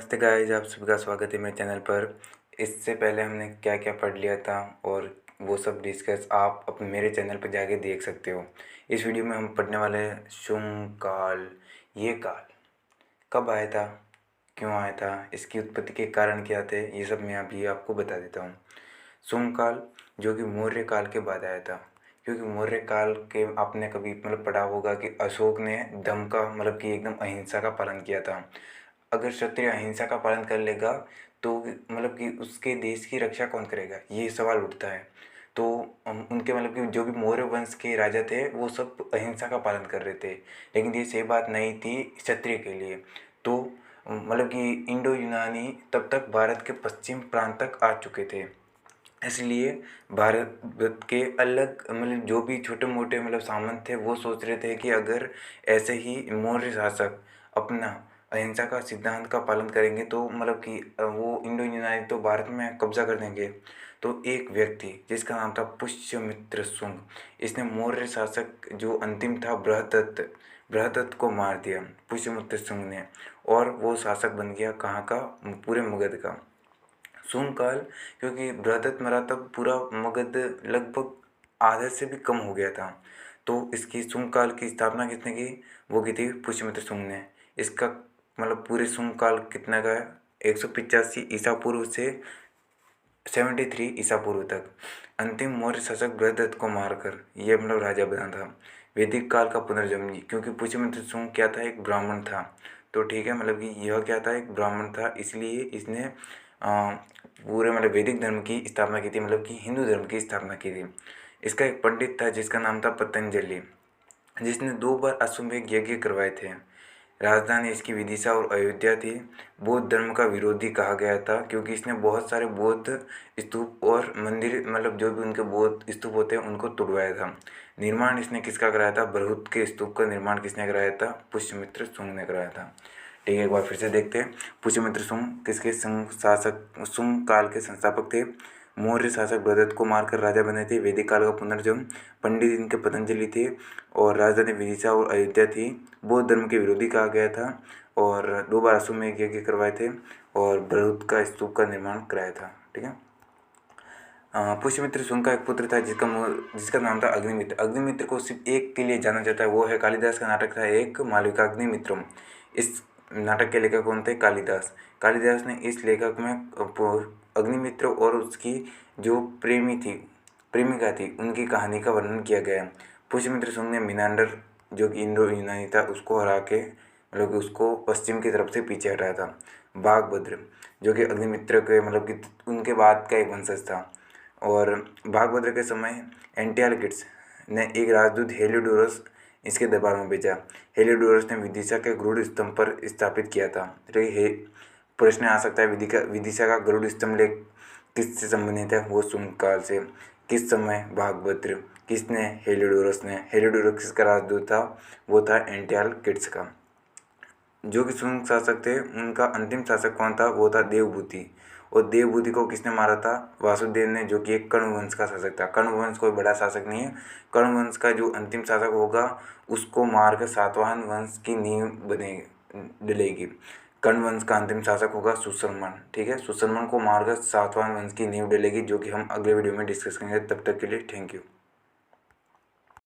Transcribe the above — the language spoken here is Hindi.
नमस्ते गाइस, आप सभी का स्वागत है मेरे चैनल पर। इससे पहले हमने क्या क्या पढ़ लिया था और वो सब डिस्कस आप अपने मेरे चैनल पर जाके देख सकते हो। इस वीडियो में हम पढ़ने वाले हैं शुंग काल। ये काल कब आया था, क्यों आया था, इसकी उत्पत्ति के कारण क्या थे, ये सब मैं अभी आपको बता देता हूँ। शुंग काल जो कि मौर्य काल के बाद आया था, क्योंकि मौर्य काल के आपने कभी पढ़ा होगा कि अशोक ने धम्म का कि एकदम अहिंसा का पालन किया था। अगर क्षत्रिय अहिंसा का पालन कर लेगा तो कि उसके देश की रक्षा कौन करेगा, ये सवाल उठता है। तो उनके कि जो भी मौर्य वंश के राजा थे वो सब अहिंसा का पालन कर रहे थे, लेकिन ये सही बात नहीं थी क्षत्रिय के लिए। तो कि इंडो यूनानी तब तक भारत के पश्चिम प्रांत तक आ चुके थे, इसलिए भारत के अलग जो भी छोटे मोटे सामंत थे वो सोच रहे थे कि अगर ऐसे ही मौर्य शासक अपना अहिंसा का सिद्धांत का पालन करेंगे तो कि वो इंडो यूनानी तो भारत में कब्जा कर देंगे। तो एक व्यक्ति जिसका नाम था पुष्यमित्र शुंग, इसने मौर्य शासक जो अंतिम था बृहदत्त को मार दिया पुष्यमित्र शुंग ने, और वो शासक बन गया कहाँ का, पूरे मगध का। शुंग काल क्योंकि बृहदत्त मरा तब पूरा मगध लगभग आधे से भी कम हो गया था। तो इसकी शुंग काल की स्थापना किसने की, वो की थी पुष्यमित्र शुंग ने। इसका पूरे शुंग काल कितना का है, 185 ईसा पूर्व से 73 ईसा पूर्व तक अंतिम मौर्य शासक बृहदत्त को मारकर ये राजा बना था। वैदिक काल का पुनर्जन्म, क्योंकि पुष्यमित्र शुंग क्या था, एक ब्राह्मण था। तो ठीक है, कि यह क्या था, एक ब्राह्मण था, इसलिए इसने पूरे वैदिक धर्म की स्थापना की थी, कि हिंदू धर्म की स्थापना की थी। इसका एक पंडित था जिसका नाम था पतंजलि, जिसने 2 बार अश्वमेध यज्ञ करवाए थे। राजधानी इसकी विदिशा और अयोध्या थी। बौद्ध धर्म का विरोधी कहा गया था क्योंकि इसने बहुत सारे बौद्ध स्तूप और मंदिर जो भी उनके बौद्ध स्तूप होते हैं उनको तुड़वाया था। निर्माण इसने किसका कराया था, बृहद के स्तूप का निर्माण किसने कराया था, पुष्यमित्र शुंग ने कराया था। ठीक है, एक बार फिर से देखते हैं। पुष्यमित्र शुंग किसके शुंग काल के संस्थापक थे। मौर्य शासक बृहदत्त को मारकर राजा बने थे। वैदिक काल का पुनर्जन्म, पंडित इनके पतंजलि थे, और राजधानी विदिशा और अयोध्या थी। बौद्ध धर्म के विरोधी कहा गया था, और 2 बार अश्वमेध यज्ञ करवाए थे, और बृहद का स्तूप का निर्माण कराया था। ठीक है। पुष्यमित्र शुंग का एक पुत्र था जिसका नाम था अग्निमित्र। अग्निमित्र को सिर्फ एक के लिए जाना जाता है, वो है कालिदास का नाटक था एक, मालविकाग्निमित्रम। इस नाटक के लेखक कौन थे, कालिदास। कालिदास ने इस लेखक में अग्निमित्र और उसकी जो प्रेमिका थी उनकी कहानी का वर्णन किया गया है। पुष्यमित्र शुंग ने मिनांडर जो कि इंडो यूनानी था उसको हरा के कि उसको पश्चिम की तरफ से पीछे हटाया था। बागभद्र जो कि अग्निमित्र के कि उनके बाद का एक वंशज था। और बागभद्र के समय एंटियालकिड्स ने एक राजदूत हेलियोडोरस इसके दरबार में भेजा। हेलियोडोरस ने विदिशा के गरुड़ स्तंभ पर स्थापित किया था। तो ये प्रश्न आ सकता है, विदिशा का गरुड़ स्तंभ लेख किससे संबंधित है, वो शुंग काल से। किस समय, बागभद्र। किसने, हेलियोडोरस ने। हेलियोडोरस किसका राजदूत था, वो था एंटियालकिड्स का। जो कि शुंग शासक थे उनका अंतिम शासक कौन था, वो था देवभूति। और देवभूति को किसने मारा था, वासुदेव ने, जो कि एक कर्ण वंश का शासक था। कर्ण वंश कोई बड़ा शासक नहीं है। कर्ण वंश का जो अंतिम शासक होगा उसको मारकर सातवाहन वंश की नींव डलेगी। कर्ण वंश का अंतिम शासक होगा सुशर्मन। ठीक है, सुशर्मन को मारकर सातवाहन वंश की नींव डलेगी, जो कि हम अगले वीडियो में डिस्कस करेंगे। तब तक के लिए थैंक यू।